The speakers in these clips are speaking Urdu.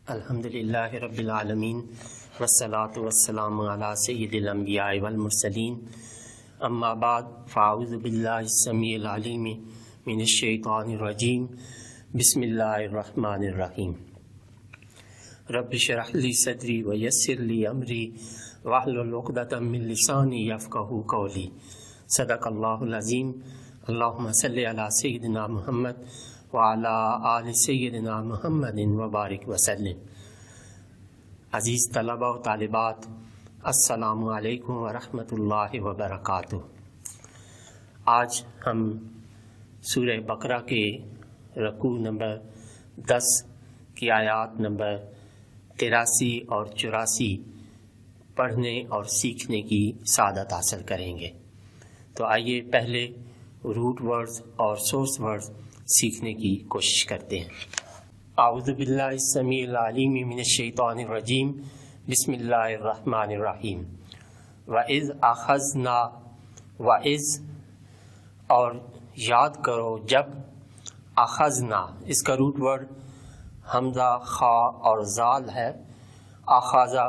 الحمدللہ رب العالمین والصلاة والسلام علی سید الانبیاء والمرسلین اما بعد فاعوذ باللہ السمیع العلیم من الشیطان الرجیم بسم اللہ الرحمن الرحیم رب اشرح لی صدری ویسر لی امری واحلل عقدۃ من لسانی یفقہوا قولی صدق اللہ العظیم اللہم صلی علی سیدنا محمد وعلی آل سیدنا محمد وبارک وسلم۔ عزیز طلبہ و طالبات، السلام علیکم ورحمۃ اللہ وبرکاتہ۔ آج ہم سورہ بقرہ کے رکوع نمبر 10 کی آیات نمبر 83 اور 84 پڑھنے اور سیکھنے کی سعادت حاصل کریں گے۔ تو آئیے پہلے روٹ ورڈز اور سورس ورڈز سیکھنے کی کوشش کرتے ہیں۔ اعوذ باللہ السمیع العلیم من الشیطان الرجیم بسم اللہ الرحمن الرحیم۔ وَإِذْ أَخَذْنَا وَإِذْ اور یاد کرو جب، اخذنا اس کا روٹ ورڈ حمزہ خا اور زال ہے، اخذا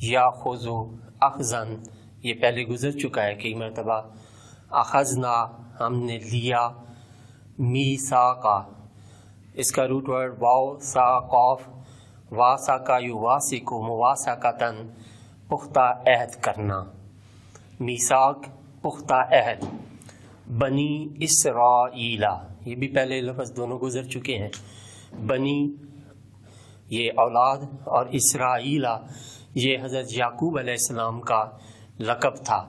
یاخذ اخذن، یہ پہلے گزر چکا ہے کئی مرتبہ۔ اخذنا ہم نے لیا، میثاقا اس کا روٹ ورڈ واو سا قاف، واساکا یواسکو مواسکتن پختہ عہد کرنا، میثاق پختہ عہد۔ بنی اسرائیل یہ بھی پہلے لفظ دونوں گزر چکے ہیں، بنی یہ اولاد اور اسرائیل یہ حضرت یعقوب علیہ السلام کا لقب تھا۔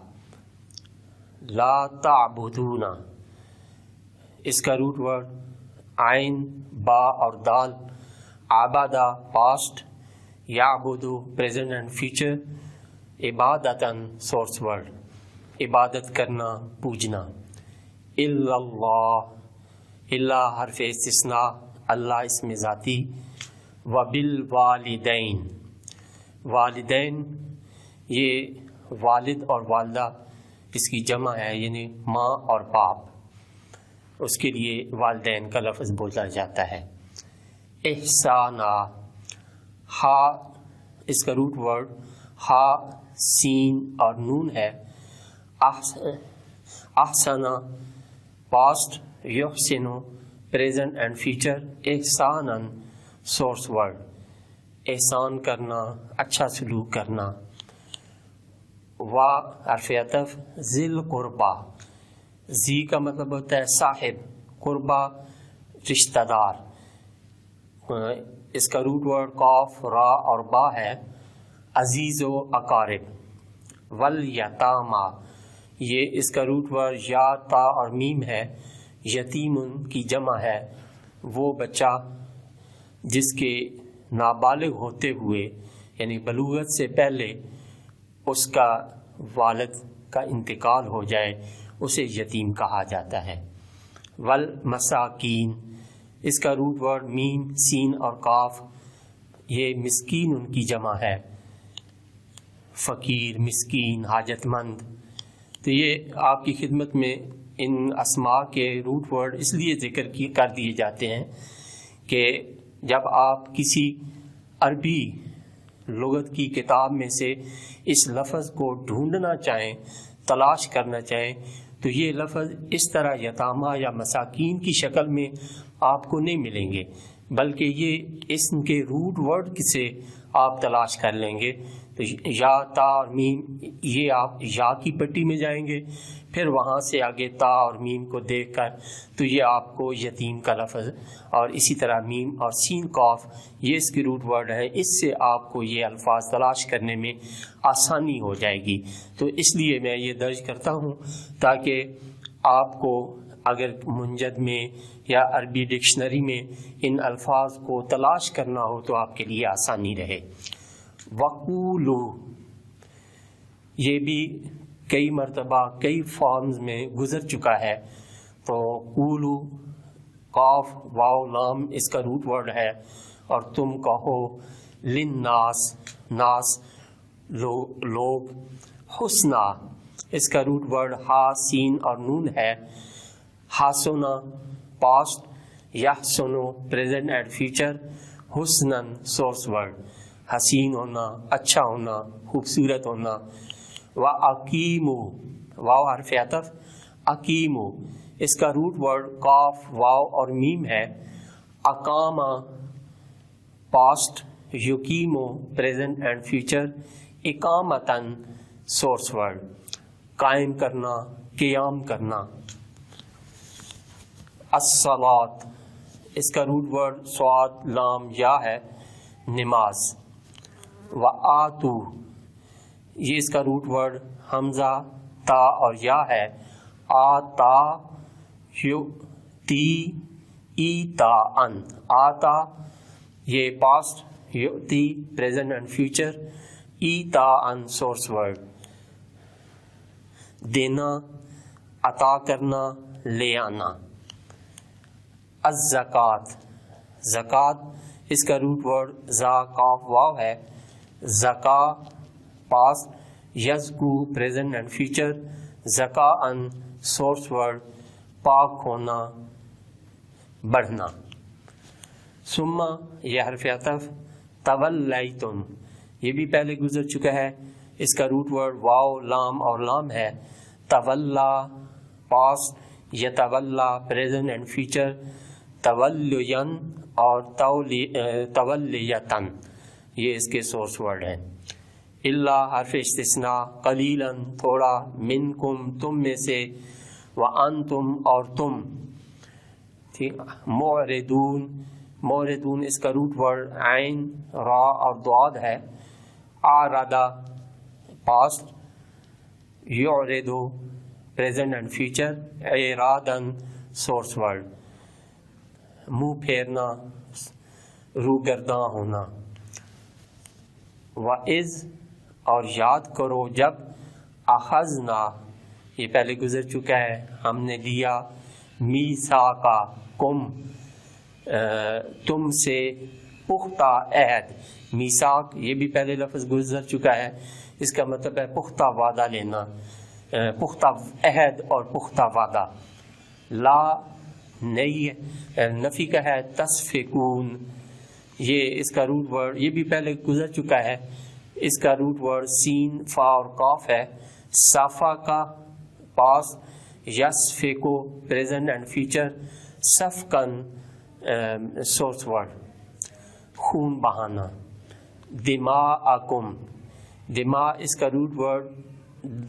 لا تعبدون اس کا روٹ ورڈ عین با اور دال، عبادہ پاسٹ، یعبدو پریزنٹ اینڈ فیوچر، عبادتاً سورس ورڈ عبادت کرنا پوجنا۔ الا اللہ، الا حرف استثناء، اللہ اسم ذاتی۔ وبالوالدین والدین یہ والد اور والدہ اس کی جمع ہے، یعنی ماں اور باپ، اس کے لیے والدین کا لفظ بولا جاتا ہے۔ احسانا ہا اس کا روٹ ورڈ ہا سین اور نون ہے۔ احسنا پاسٹ، یحسنو پریزنٹ اینڈ فیوچر، احسانا سورس ورڈ احسان کرنا، اچھا سلوک کرنا۔ وا حرف عطف، ذی القربہ زی کا مطلب ہوتا ہے صاحب، قربہ رشتہ دار، اس کا روٹ ورڈ قاف را اور با ہے، عزیز و اقارب۔ والیتاما یہ اس کا روٹ ورڈ یا تا اور میم ہے، یتیم کی جمع ہے، وہ بچہ جس کے نابالغ ہوتے ہوئے یعنی بلوغت سے پہلے اس کا والد کا انتقال ہو جائے اسے یتیم کہا جاتا ہے۔ والمساکین اس کا روٹ ورڈ میم سین اور قاف، یہ مسکین ان کی جمع ہے، فقیر مسکین حاجت مند۔ تو یہ آپ کی خدمت میں ان اسماء کے روٹ ورڈ اس لیے ذکر کر دیے جاتے ہیں کہ جب آپ کسی عربی لغت کی کتاب میں سے اس لفظ کو ڈھونڈنا چاہیں، تلاش کرنا چاہیں، تو یہ لفظ اس طرح یتامہ یا مساکین کی شکل میں آپ کو نہیں ملیں گے، بلکہ یہ اس کے روٹ ورڈ سے آپ تلاش کر لیں گے۔ تو یا تا اور میم یہ آپ یا کی پٹی میں جائیں گے، پھر وہاں سے آگے تا اور میم کو دیکھ کر تو یہ آپ کو یتیم کا لفظ، اور اسی طرح میم اور سین قاف یہ اس کے روٹ ورڈ ہے، اس سے آپ کو یہ الفاظ تلاش کرنے میں آسانی ہو جائے گی۔ تو اس لیے میں یہ درج کرتا ہوں تاکہ آپ کو اگر منجد میں یا عربی ڈکشنری میں ان الفاظ کو تلاش کرنا ہو تو آپ کے لیے آسانی رہے۔ وقولو یہ بھی کئی مرتبہ کئی فارمز میں گزر چکا ہے، تو قولو قاف واو لام اس کا روٹ ورڈ ہے، اور تم کہو للناس ناس لوگ، حسنا اس کا روٹ ورڈ ہا سین اور نون ہے، حسنا پاسٹ، یحسنو پریزنٹ اینڈ فیوچر، حسنن سورس ورڈ، حسین ہونا، اچھا ہونا، خوبصورت ہونا. وَأَقِیمُ واو حرف عطف، اقیمو اس کا روٹ ورڈ قاف واو اور میم ہے. اقامہ پاسٹ، یقیمو پریزنٹ اینڈ فیوچر. اقامتاً سورس ورڈ، قائم کرنا، قیام کرنا. الصلاۃ اس کا روٹ ورڈ صاد لام یا ہے، نماز. وآتو یہ اس کا روٹ ورڈ حمزہ تا اور یا ہے. آتا یؤتی ایتا ان، آتا یہ پاسٹ، یؤتی پریزنٹ اینڈ فیوچر. ایتا ان سورس ورڈ، دینا، عطا کرنا، لے آنا. الزکوٰۃ زکوٰۃ اس کا روٹ ورڈ زا قاف واو ہے. زکا پاسٹ، یزکو پریزنٹ اینڈ فیوچر. زکا ان سورس ورڈ، پاک ہونا، بڑھنا. ثم یہ حرف عطف. تولیتم یہ بھی پہلے گزر چکا ہے، اس کا روٹ ورڈ واو لام اور لام ہے. تولا پاسٹ، یتولا پریزنٹ اینڈ فیوچر. تولین اور تولیتن یہ اس کے سورس ورڈ ہیں. اللہ حرف استثناء، قلیلاً تھوڑا، منکم تم میں سے، وانتم اور تم. ٹھیک. معرضون معرضون اس کا روٹ ورڈ عین را اور ضاد ہے. اعرض پاسٹ، یعرض پریزنٹ اینڈ فیوچر. اعراضاً سورس ورڈ، منہ پھیرنا، روگرداں ہونا. وَإِذْ اور یاد کرو جب، اخذنا یہ پہلے گزر چکا ہے، ہم نے لیا، میثاقکم تم سے پختہ عہد. میثاق یہ بھی پہلے لفظ گزر چکا ہے، اس کا مطلب ہے پختہ وعدہ لینا، پختہ عہد اور پختہ وعدہ. لا نئی نفی کا ہے. تصفکون یہ اس کا روٹ ورڈ یہ بھی پہلے گزر چکا ہے، اس کا روٹ ورڈ سین فا اور قاف ہے. صفا کا پاس، یسفکو پریزنٹ اینڈ فیوچر. صفکن سورس ورڈ، خون بہانا. دماءکم دماء اس کا روٹ ورڈ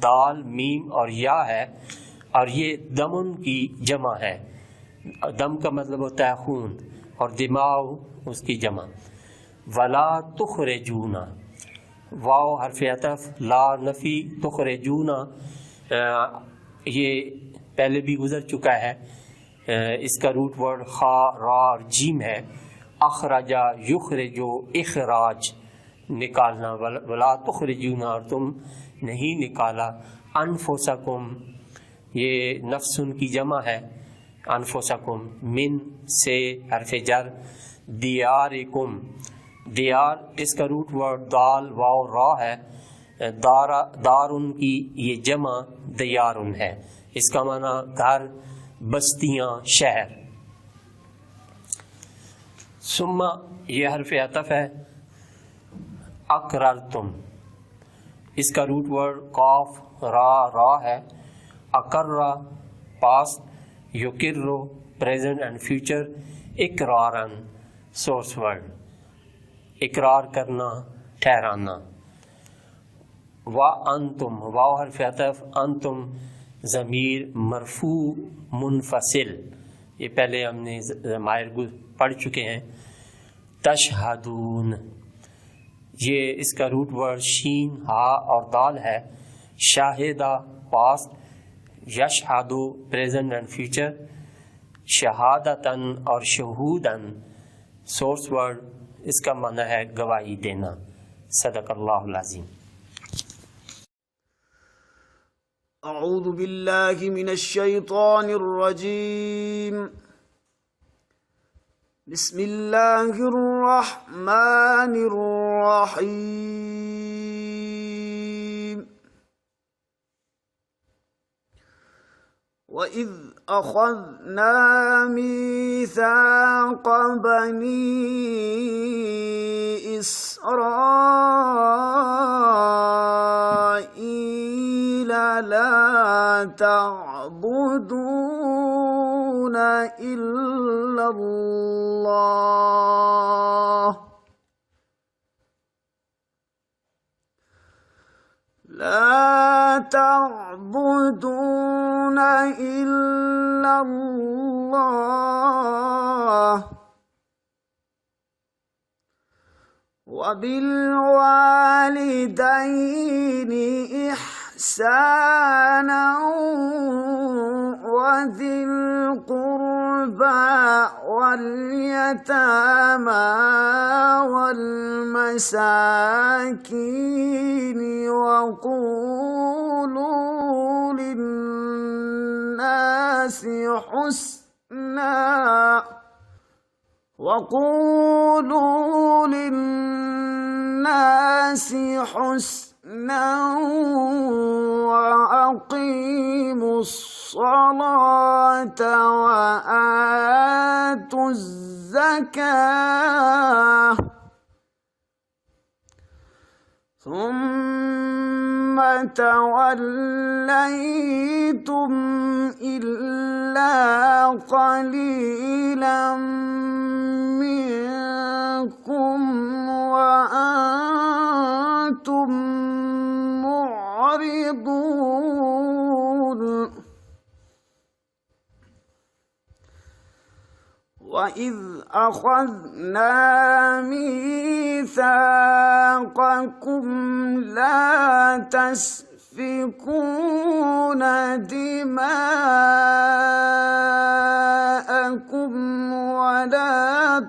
دال میم اور یا ہے، اور یہ دمن کی جمع ہے. دم کا مطلب ہوتا ہے خون، اور دماء اس کی جمع. ولا تخرجون واو حرف عطف، لا نفی، تخرجون یہ پہلے بھی گزر چکا ہے، اس کا روٹ ورڈ خا را اور جیم ہے. اخرجا یخرجو اخراج نکالنا. ولا تخرجون اور تم نہیں نکالا. انفسکم یہ نفسن کی جمع ہے، انفسکم. من سے حرف جر. دیارکم دیار اس کا روٹ ورڈ دال واو را ہے. دارن کی یہ جمع دیارن ہے، اس کا معنی گھر، بستیاں، شہر. ثم یہ حرف عطف ہے. اقررتم اس کا روٹ ورڈ قاف را ہے. اقرّ پاسٹ، یقر پریزنٹ اینڈ فیوچر. اقراراً سورس ورڈ، اقرار کرنا، ٹھہرانا. وانتم واو حرف عطف. انتم ضمیر مرفوع منفصل، یہ پہلے ہم نے ضمائر پڑھ چکے ہیں. تشہدون یہ اس کا روٹ ورڈ شین ہا اور دال ہے. شاہدہ پاسٹ، یشہدو پریزنٹ اینڈ فیوچر. شہادتاً اور شہوداً سورس ورڈ، اس کا معنی ہے گواہی دینا. صدق اللہ العظیم. اعوذ باللہ من الشیطان الرجیم. بسم اللہ الرحمن الرحیم. وَإِذْ أخذنا ميثاق بني إسرائيل لا تعبدون إلا الله لا تعبدون إلا الله وبالوالدين إحسانا وذي القربى واليتامى والمساكين وقولوا للناس حسنا وأقيموا الصلاة وآتوا الزكاة ثم توليتم إلا قليلا منكم وأنتم معرضون وَإِذْ أَخَذْنَا مِيثَاقَكُمْ لَا تَسْفِكُونَ دِمَاءَكُمْ وَلَا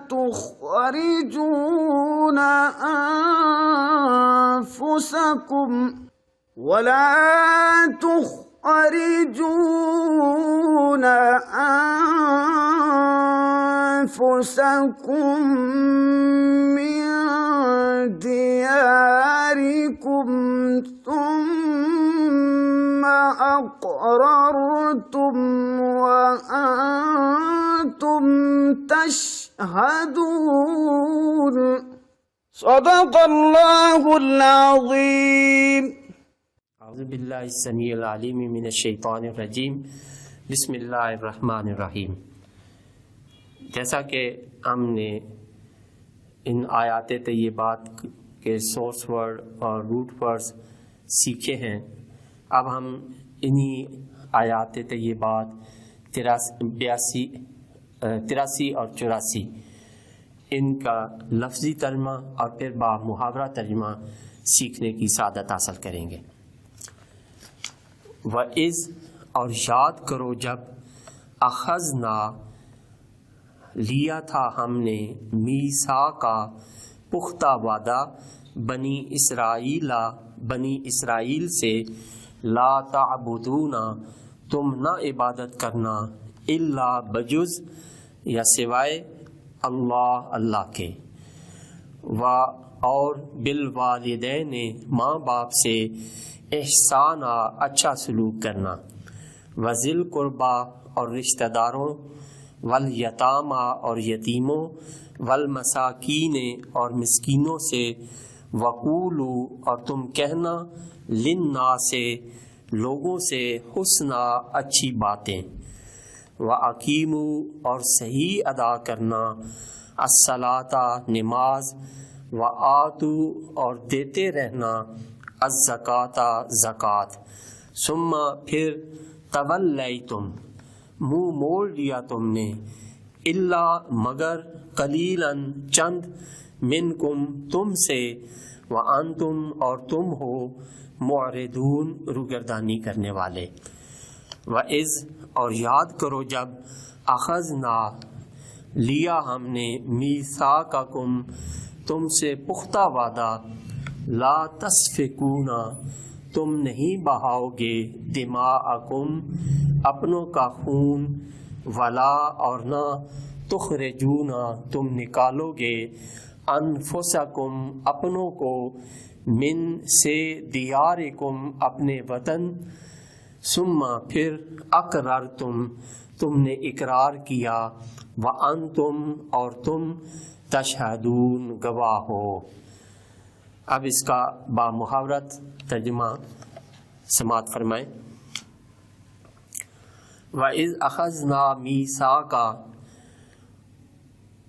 تُخْرِجُونَ أنفسكم من دياركم ثم أقررتم وأنتم تشهدون صدق الله العظيم اعوذ باللہ السمیع العلیم من الشیطان الرجیم بسم اللہ الرحمن الرحیم۔ جیسا کہ ہم نے ان آیات طیبات کے سورس ورڈ اور روٹ ورڈز سیکھے ہیں، اب ہم انہی آیات طیبات 83 اور 84 ان کا لفظی ترجمہ اور پھر با محاورہ ترجمہ سیکھنے کی سعادت حاصل کریں گے۔ وَإِذْ اور یاد کرو جب اخذنا لیا تھا ہم نے میثاق کا پختہ وعدہ بنی اسرائیل سے لا تعبدون تم نہ عبادت کرنا الا بجز یا سوائے اللہ کے اور بالوالدین ماں باپ سے احسان اچھا سلوک کرنا وذل قربا اور رشتہ داروں والیتامہ اور یتیموں والمساکین اور مسکینوں سے وقولو اور تم کہنا للناس لوگوں سے حسنا اچھی باتیں وَأَقِیمُوا اور صحیح ادا کرنا الصلاۃ نماز وآتوا اور دیتے رہنا الزکاۃ زکوٰۃ ثم پھر تولیتم منہ موڑ لیا تم نے الا مگر قلیلاً چند منکم تم سے وانتم اور تم ہو معرضون روگردانی کرنے والے۔ وَإِذْ اور یاد کرو جب اخذنا لیا ہم نے میثاقکم تم سے پختہ وعدہ لا تسفکون تم نہیں بہاؤ گے دماءکم اپنوں کا خون ولا اور نہ تخرجون تم نکالو گے انفسکم اپنوں کو من سے دیارکم اپنے وطن ثم پھر اقررتم تم نے اقرار کیا، وانتم اور تم تشہدون گواہ ہو۔ اب اس کا با محاورت ترجمہ سماعت فرمائیں۔ وَإِذْ أَخَذْنَا مِيثَاقَ،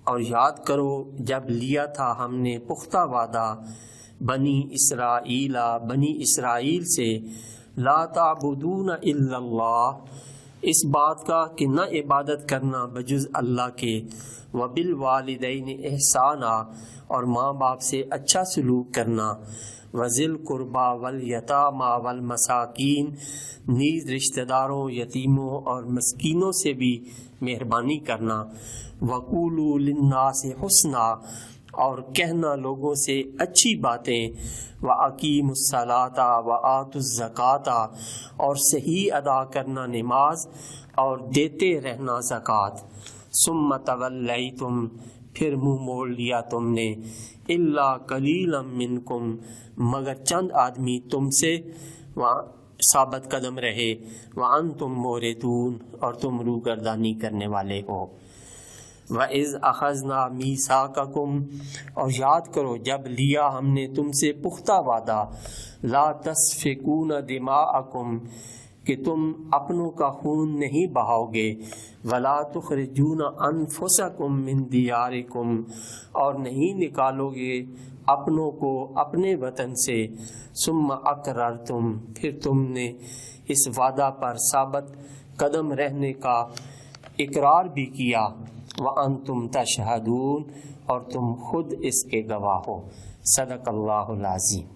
اور یاد کرو جب لیا تھا ہم نے پختہ وعدہ بنی اسرائیل سے، لا تعبدون الا اللہ، اس بات کا کہ نہ عبادت کرنا بجز اللہ کے، وبالوالدین احسانا، اور ماں باپ سے اچھا سلوک کرنا، وذی القربی والیتامی والمساکین، نیز رشتہ داروں، یتیموں اور مسکینوں سے بھی مہربانی کرنا، وقولوا للناس حسنا، اور کہنا لوگوں سے اچھی باتیں، وَأَقِيمُوا الصَّلَاةَ وَآتُوا الزَّكَاةَ، اور صحیح ادا کرنا نماز اور دیتے رہنا زکوٰۃ، ثُمَّ تَوَلَّيْتُمْ، پھر منہ موڑ لیا تم نے، إِلَّا قَلِيلًا مِّنْكُمْ، مگر چند آدمی تم سے ثابت قدم رہے، وَأَنْتُمْ مُعْرِضُونَ، اور تم روگردانی کرنے والے ہو۔ وَإِذْ أَخَذْنَا مِيثَاقَكُمْ، اور یاد کرو جب لیا ہم نے تم سے پختہ وعدہ، لَا تَسْفِكُونَ دِمَاءَكُمْ، کہ تم اپنوں کا خون نہیں بہاؤ گے، وَلَا تُخْرِجُونَ أَنفُسَكُمْ مِنْ دِيَارِكُمْ، اور نہیں نکالو گے اپنوں کو اپنے وطن سے، ثُمَّ أَقْرَرْتُمْ، پھر تم نے اس وعدہ پر ثابت قدم رہنے کا اقرار بھی کیا، وَأَنْتُمْ تَشْهَدُونَ، اور تم خود اس کے گواہ ہو۔ صدق اللہ العظیم۔